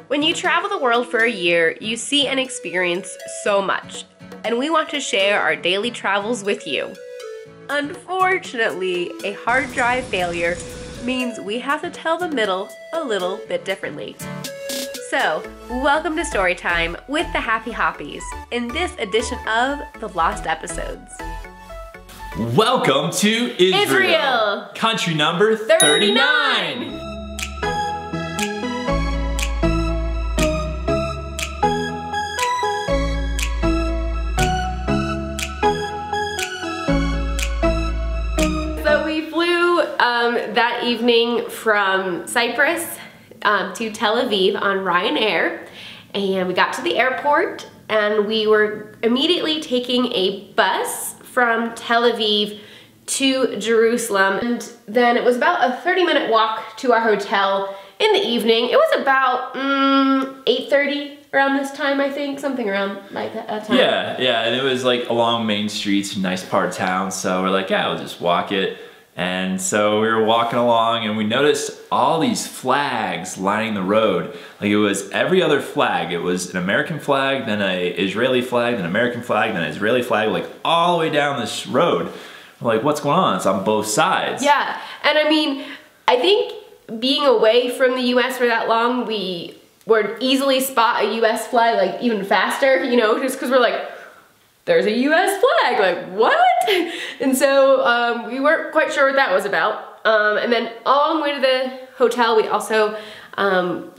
When you travel the world for a year, you see and experience so much, and we want to share our daily travels with you. Unfortunately, a hard drive failure means we have to tell the middle a little bit differently. So, welcome to Storytime with the Happy Hoppies in this edition of The Lost Episodes. Welcome to Israel! Country number 39! So we flew that evening from Cyprus to Tel Aviv on Ryanair, and we got to the airport and we were immediately taking a bus from Tel Aviv to Jerusalem, and then it was about a 30-minute walk to our hotel in the evening. It was about 8:30 around this time, I think, something around like that time. Yeah, and it was like along main streets, nice part of town, so we're like, yeah, we'll just walk it. And so we were walking along and we noticed all these flags lining the road. Like it was every other flag. It was an American flag, then an Israeli flag, then an American flag, then an Israeli flag, like all the way down this road. We're like, what's going on? It's on both sides. Yeah, and I mean, I think being away from the US for that long, we would easily spot a US flag like even faster, you know, just because we're like, there's a US flag, like what? And so we weren't quite sure what that was about. And then all the way to the hotel, we also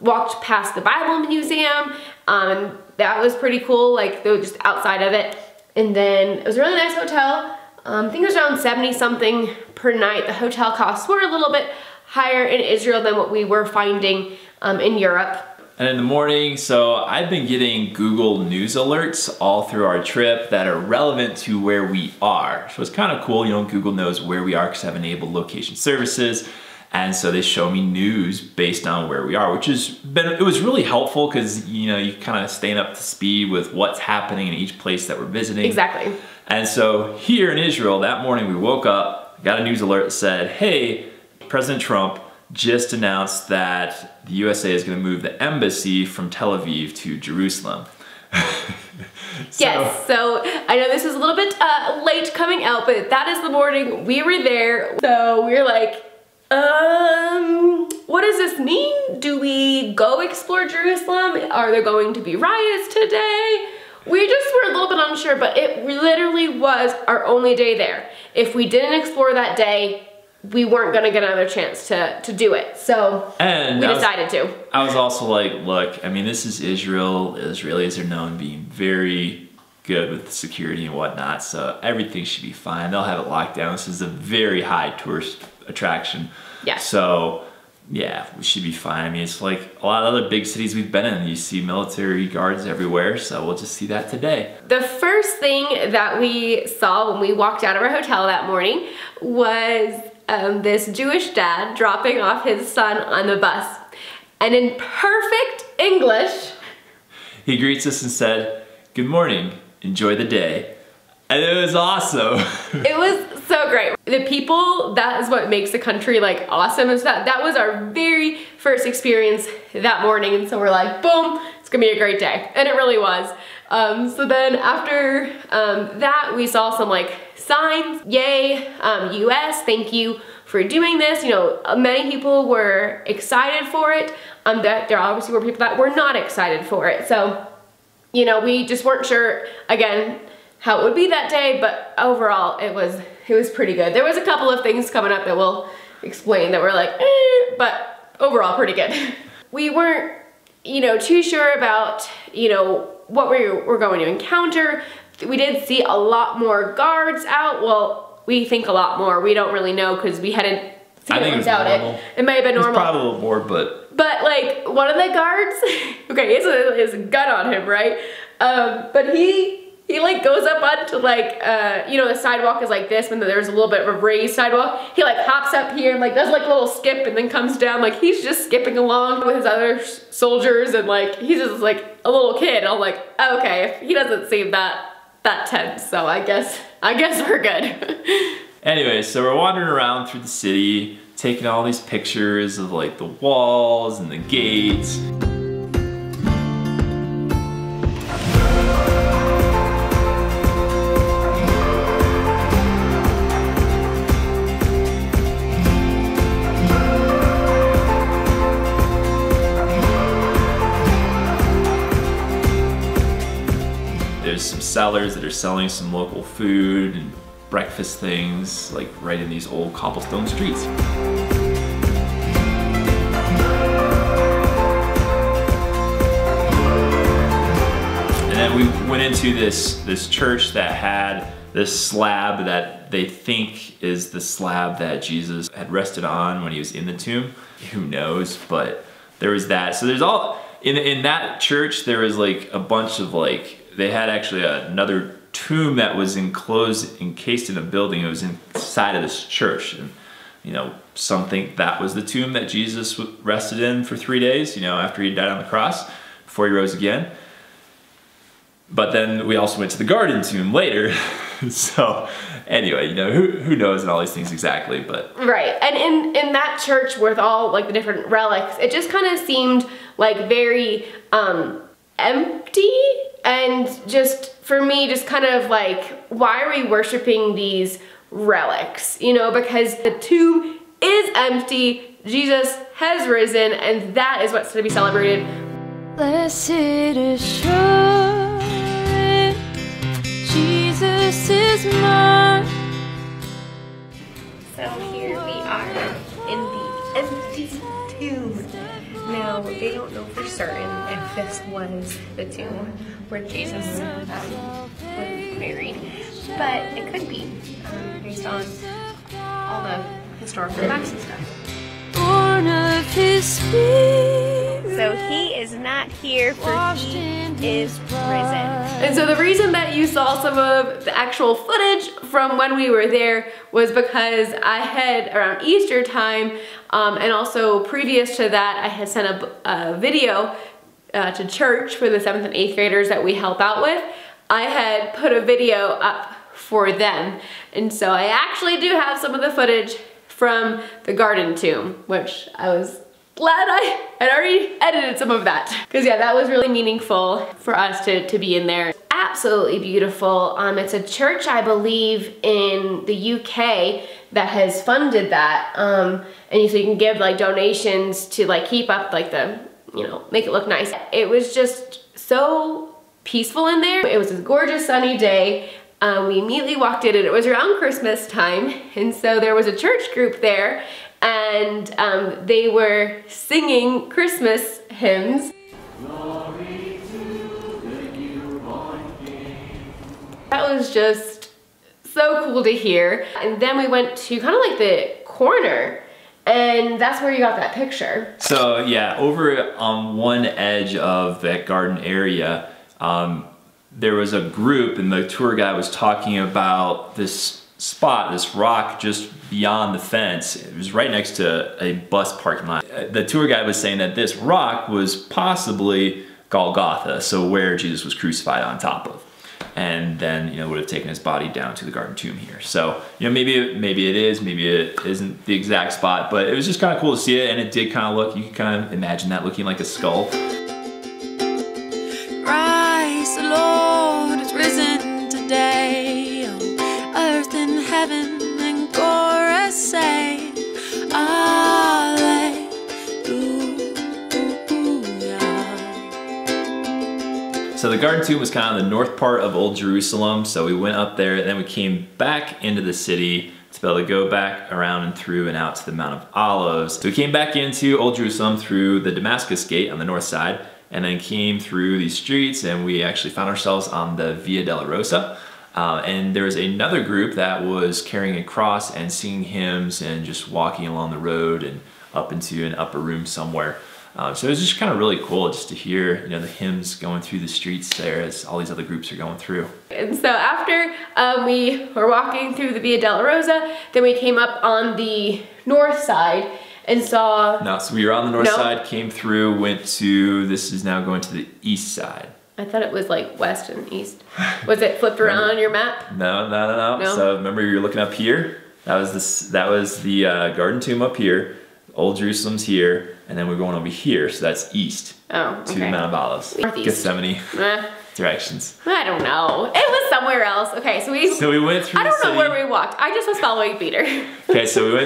walked past the Bible Museum, and that was pretty cool, like they were just outside of it. And then it was a really nice hotel. I think it was around 70 something per night. The hotel costs were a little bit higher in Israel than what we were finding in Europe. And in the morning, so I've been getting Google News alerts all through our trip that are relevant to where we are. So it's kind of cool, you know, Google knows where we are because I have enabled location services. And so they show me news based on where we are, which it was really helpful because, you know, you kind of staying up to speed with what's happening in each place that we're visiting. Exactly. And so here in Israel, that morning we woke up, got a news alert that said, hey, President Trump just announced that the USA is going to move the embassy from Tel Aviv to Jerusalem. Yes, so I know this is a little bit late coming out, but that is the morning we were there. So we were like, what does this mean? Do we go explore Jerusalem? Are there going to be riots today? We just were a little bit unsure, but it literally was our only day there. If we didn't explore that day, we weren't gonna get another chance to do it. So we decided to. I was also like, look, I mean, this is Israel. Israelis are known being very good with security and whatnot, so everything should be fine. They'll have it locked down. This is a very high tourist attraction. Yeah. So yeah, we should be fine. I mean, it's like a lot of other big cities we've been in. You see military guards everywhere, so we'll just see that today. The first thing that we saw when we walked out of our hotel that morning was this Jewish dad dropping off his son on the bus. And in perfect English, he greets us and said, "Good morning, enjoy the day." And it was awesome. It was so great. The people, that is what makes the country like awesome. And so that was our very first experience that morning. And so we're like, boom, it's gonna be a great day. And it really was. So then after that, we saw some like signs, yay, US, thank you for doing this. You know, many people were excited for it. There obviously were people that were not excited for it. So, you know, we just weren't sure, again, how it would be that day, but overall it was pretty good. There was a couple of things coming up that we'll explain that were like, but overall pretty good. We weren't, you know, too sure about, you know, what we were going to encounter. We did see a lot more guards out. Well, we think a lot more. We don't really know because we hadn't seen it without it. It may have been normal. It's probably a little more, but like one of the guards, okay, he has a gun on him, right? But he like goes up onto like, you know, the sidewalk is like this, and then there's a little bit of a raised sidewalk. He like hops up here and like does like a little skip and then comes down. Like he's just skipping along with his other soldiers, and like he's just like a little kid. I'm like, okay, he doesn't seem that tense, so I guess we're good. Anyway, so we're wandering around through the city, taking all these pictures of like the walls and the gates. some sellers that are selling some local food and breakfast things, like right in these old cobblestone streets. And then we went into this church that had this slab that they think is the slab that Jesus had rested on when he was in the tomb. Who knows, but there was that. So there's all, in that church, there was like a bunch of they had actually another tomb that was encased in a building. It was inside of this church. And, you know, some think that was the tomb that Jesus rested in for 3 days, you know, after he died on the cross, before he rose again. But then we also went to the garden tomb later. So anyway, you know, who knows and all these things exactly, but. Right, and in that church with all like the different relics, it just kind of seemed like very empty, and just for me, just kind of like, why are we worshiping these relics? You know, because the tomb is empty, Jesus has risen, and that is what's to be celebrated. Blessed assurance, Jesus is mine. So here we are in the empty tomb. Now, they don't know for certain if this was the tomb where Jesus was buried, but it could be based on all the historical facts and stuff. Born of his spirit. So he is not here, for he is risen. And so the reason that you saw some of the actual footage from when we were there was because I had, around Easter time, and also previous to that, I had sent a video to church for the 7th and 8th graders that we help out with. I had put a video up for them. And so I actually do have some of the footage from the garden tomb, which I was glad I had already edited some of that. Because yeah, that was really meaningful for us to be in there. Absolutely beautiful. It's a church, I believe, in the UK that has funded that. And so you can give like donations to like keep up like the, you know, make it look nice. It was just so peaceful in there. It was a gorgeous sunny day. We immediately walked in and it was around Christmas time. And so there was a church group there, and they were singing Christmas hymns. Glory to the newborn King. That was just so cool to hear. And then we went to kind of like the corner, and that's where you got that picture. So yeah, over on one edge of that garden area, there was a group, and the tour guide was talking about this spot, this rock just beyond the fence. It was right next to a bus parking lot. The tour guide was saying that this rock was possibly Golgotha, so where Jesus was crucified on top of. And then, you know, would have taken his body down to the garden tomb here. So, you know, maybe it is, maybe it isn't the exact spot, but it was just kind of cool to see it, and it did kind of look, you can kind of imagine that looking like a skull. Christ the Lord is risen today. Oh, earth and heaven and chorus say, Alleluia. So the garden tomb was kind of the north part of Old Jerusalem. So we went up there, and then we came back into the city to be able to go back around and through and out to the Mount of Olives. So we came back into Old Jerusalem through the Damascus Gate on the north side, and then came through these streets, and we actually found ourselves on the Via Dolorosa. And there was another group that was carrying a cross and singing hymns and just walking along the road and up into an upper room somewhere. So it was just kind of really cool just to hear, you know, the hymns going through the streets there as all these other groups are going through. And so after we were walking through the Via Dolorosa, then we came up on the north side and saw... No, so we were on the north side, came through, went to, this is now going to the east side. I thought it was like west and east. Was it flipped around on your map? No. So remember, you're looking up here? That was the garden tomb up here. Old Jerusalem's here, and then we're going over here, so that's east to the Mount of Olives. Northeast. Gethsemane directions. I don't know. It was somewhere else. Okay, so we went through. I don't know where we walked. I just was following Peter. Okay, so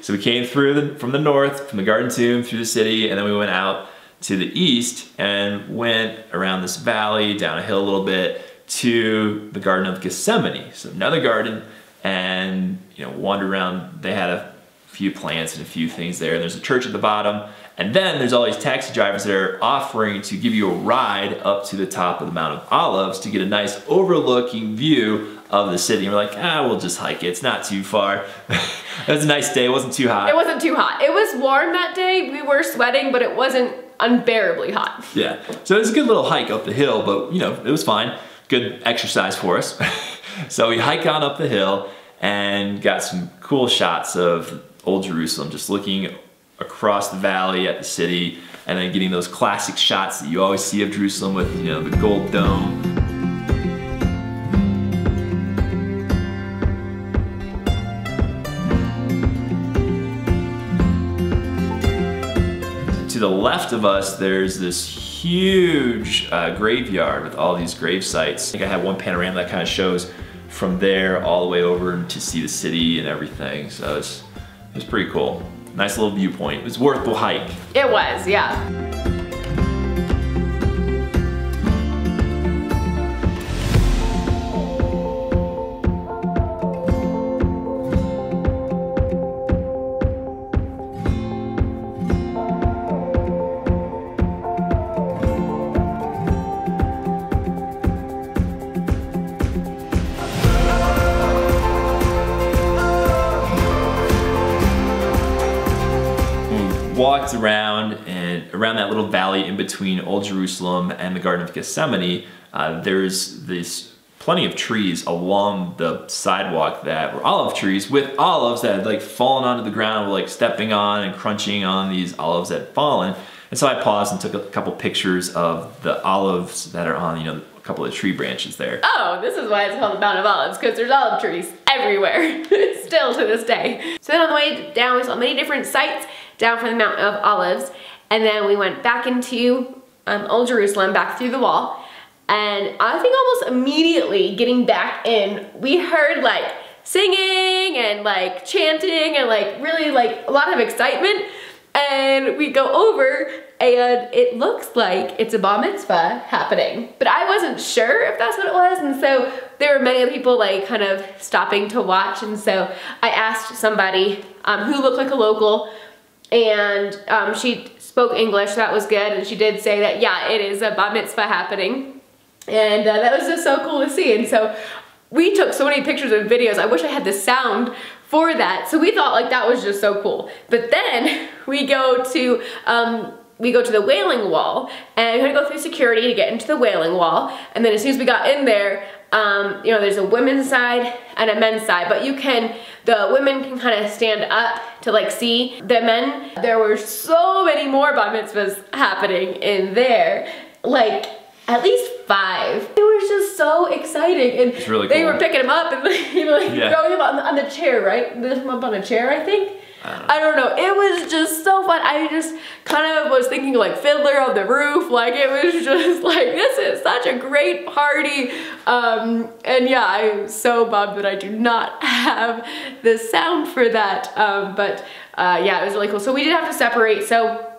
we came through from the north, from the garden tomb through the city, and then we went out to the east and went around this valley, down a hill a little bit, to the Garden of Gethsemane, so another garden, and wandered around. They had a few plants and a few things there. There's a church at the bottom, and then there's all these taxi drivers that are offering to give you a ride up to the top of the Mount of Olives to get a nice overlooking view of the city. And we're like, we'll just hike it. It's not too far. It was a nice day. It wasn't too hot. It wasn't too hot. It was warm that day. We were sweating, but it wasn't unbearably hot. Yeah. So it was a good little hike up the hill, but it was fine. Good exercise for us. So we hike on up the hill and got some cool shots of Old Jerusalem, just looking across the valley at the city, and then getting those classic shots that you always see of Jerusalem with the gold dome. To the left of us, there's this huge graveyard with all these grave sites. I think I have one panorama that kind of shows from there all the way over to see the city and everything. So it's pretty cool. Nice little viewpoint. It was worth the hike. It was, yeah. Walked around that little valley in between Old Jerusalem and the Garden of Gethsemane. There's plenty of trees along the sidewalk that were olive trees with olives that had like fallen onto the ground, like stepping on and crunching on these olives that had fallen. And so I paused and took a couple pictures of the olives that are on a couple of tree branches there. Oh, this is why it's called the Mount of Olives, because there's olive trees everywhere, still to this day. So then on the way down, we saw many different sites down from the Mount of Olives, and then we went back into Old Jerusalem, back through the wall, and I think almost immediately getting back in, we heard like singing and like chanting and like really like a lot of excitement, and we go over and it looks like it's a bar mitzvah happening. But I wasn't sure if that's what it was, and so there were many other people like kind of stopping to watch, and so I asked somebody who looked like a local, and she spoke English, so that was good, and she did say that, yeah, it is a bar mitzvah happening, and that was just so cool to see. And so we took so many pictures and videos. I wish I had the sound for that, so we thought like that was just so cool. But then we go to the Wailing Wall, and we had to go through security to get into the Wailing Wall, and then as soon as we got in there, there's a women's side and a men's side, but the women can kind of stand up to like see the men. There were so many more bar mitzvahs happening in there, like at least 5. It was just so exciting, and really they cool. were picking them up and throwing them on the chair, right? They lift them up on a chair, I think. I don't know. It was just so fun. I just kind of was thinking like Fiddler on the Roof. Like it was just like, this is such a great party. And yeah, I'm so bummed that I do not have the sound for that. But yeah, it was really cool. So we did have to separate. So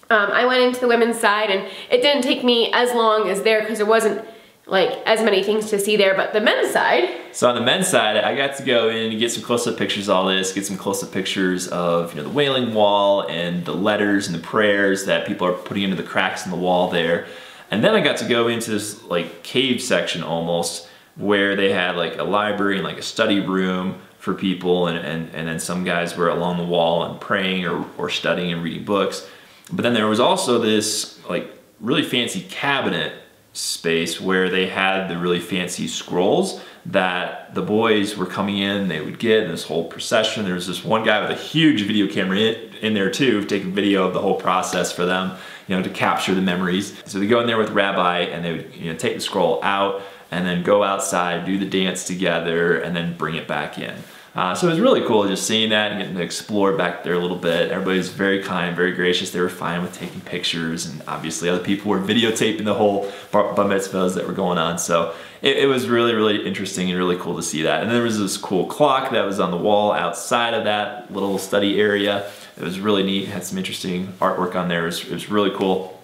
I went into the women's side, and it didn't take me as long as there because there wasn't like as many things to see there, but the men's side. So on the men's side, I got to go in and get some close-up pictures of all this, get some close-up pictures of the Wailing Wall and the letters and the prayers that people are putting into the cracks in the wall there. And then I got to go into this like cave section almost, where they had like a library and like a study room for people, and then some guys were along the wall and praying or studying and reading books. But then there was also this like really fancy cabinet space where they had the really fancy scrolls that the boys were coming in, they would get in this whole procession. There was this one guy with a huge video camera in there too, taking video of the whole process for them, to capture the memories. So they go in there with Rabbi, and they would take the scroll out and then go outside, do the dance together, and then bring it back in. So it was really cool just seeing that and getting to explore back there a little bit. Everybody's very kind, very gracious. They were fine with taking pictures, and obviously other people were videotaping the whole bar mitzvahs that were going on. So it was really, really interesting and really cool to see that. And there was this cool clock that was on the wall outside of that little study area. It was really neat. It had some interesting artwork on there. It was really cool.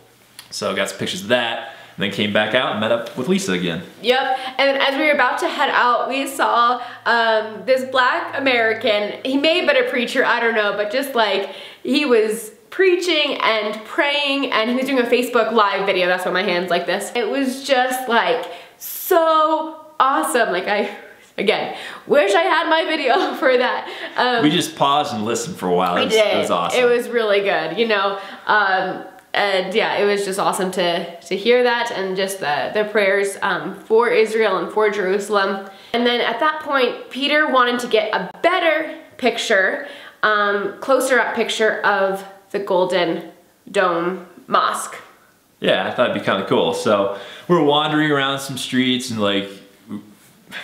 So I got some pictures of that. and then came back out and met up with Lisa again. Yep, and then as we were about to head out, we saw this Black American. He may have been a preacher, I don't know, but just like he was preaching and praying, and he was doing a Facebook Live video. That's why my hand's like this. It was just like so awesome. Like I, again, wish I had my video for that. We just paused and listened for a while. It was awesome. It was really good, you know. And yeah, it was just awesome to hear that, and just the prayers for Israel and for Jerusalem. And then at that point, Peter wanted to get a better picture, closer up picture of the Golden Dome Mosque. Yeah, I thought it'd be kind of cool. So we're wandering around some streets, and like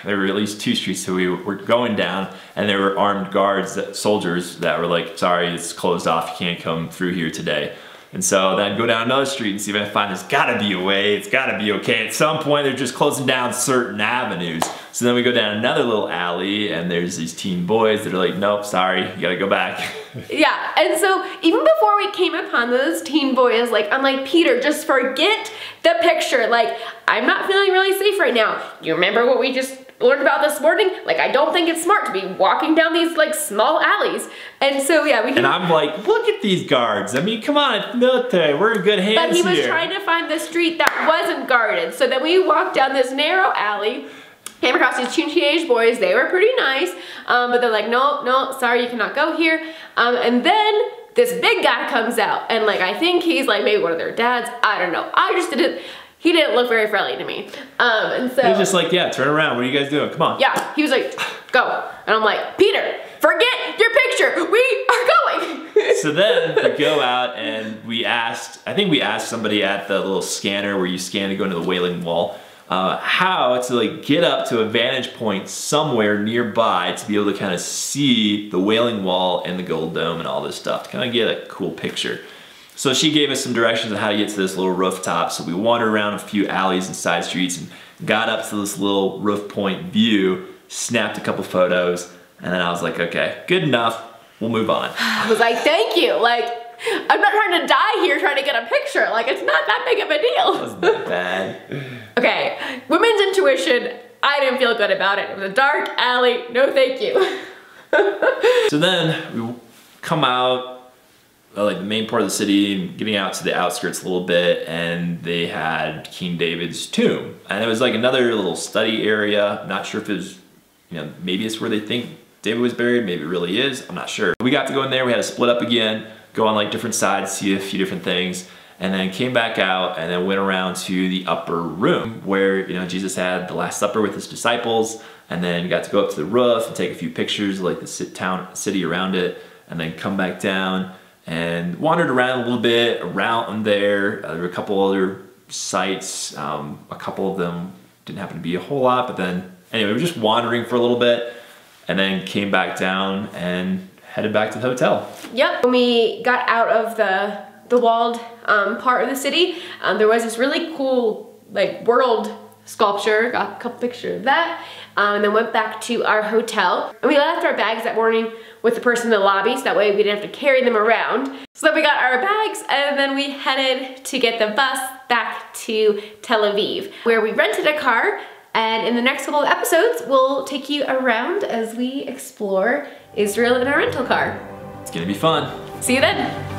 there were at least 2 streets that we were going down, and there were armed guards, soldiers that were like, sorry, it's closed off, you can't come through here today. And so then I'd go down another street and see if I can find there's gotta be a way, it's gotta be okay. At some point they're just closing down certain avenues. So then we go down another little alley, and there's these teen boys that are like, nope, sorry, you gotta go back. Yeah, and so even before we came upon those teen boys, like I'm like, Peter, just forget the picture. Like, I'm not feeling really safe right now. You remember what we just learned about this morning? Like, I don't think it's smart to be walking down these like small alleys. And so yeah, we. And I'm like, look at these guards. I mean, come on, it's military. We're in good hands here. But he was trying to find the street that wasn't guarded. So then we walked down this narrow alley, came across these teenage boys. They were pretty nice, but they're like, no, sorry, you cannot go here. And then this big guy comes out, and like I think he's like maybe one of their dads. I don't know. He didn't look very friendly to me. And so he was just like, yeah, turn around. What are you guys doing? Come on. Yeah, he was like, go. And I'm like, Peter, forget your picture. We are going. So then we go out, and I think we asked somebody at the little scanner where you scan to go into the Wailing Wall, how to like get up to a vantage point somewhere nearby to be able to kind of see the Wailing Wall and the Gold Dome and all this stuff, to kind of get a cool picture. So she gave us some directions on how to get to this little rooftop. So we wandered around a few alleys and side streets and got up to this little roof point view, snapped a couple photos, and then I was like, okay, good enough, we'll move on. I was like, thank you. Like, I'm not trying to die here trying to get a picture. Like, it's not that big of a deal. That wasn't that bad. Okay, women's intuition, I didn't feel good about it. It was a dark alley, no thank you. So then we come out, like the main part of the city, getting out to the outskirts a little bit, and they had King David's tomb. And it was like another little study area. I'm not sure if it was, maybe it's where they think David was buried, maybe it really is, I'm not sure. We got to go in there, we had to split up again, go on like different sides, see a few different things, and then came back out and then went around to the upper room where, Jesus had the Last Supper with his disciples, and then got to go up to the roof and take a few pictures of like the city around it, and then come back down and wandered around a little bit around there. There were a couple other sites, a couple of them didn't happen to be a whole lot, but then anyway, we were just wandering for a little bit, and then came back down and headed back to the hotel. Yep, when we got out of the walled part of the city, there was this really cool like world sculpture, got a couple pictures of that, and then went back to our hotel. And we left our bags that morning with the person in the lobby, so that way we didn't have to carry them around. So then we got our bags, and then we headed to get the bus back to Tel Aviv, where we rented a car, and in the next couple of episodes, we'll take you around as we explore Israel in our rental car. It's gonna be fun. See you then.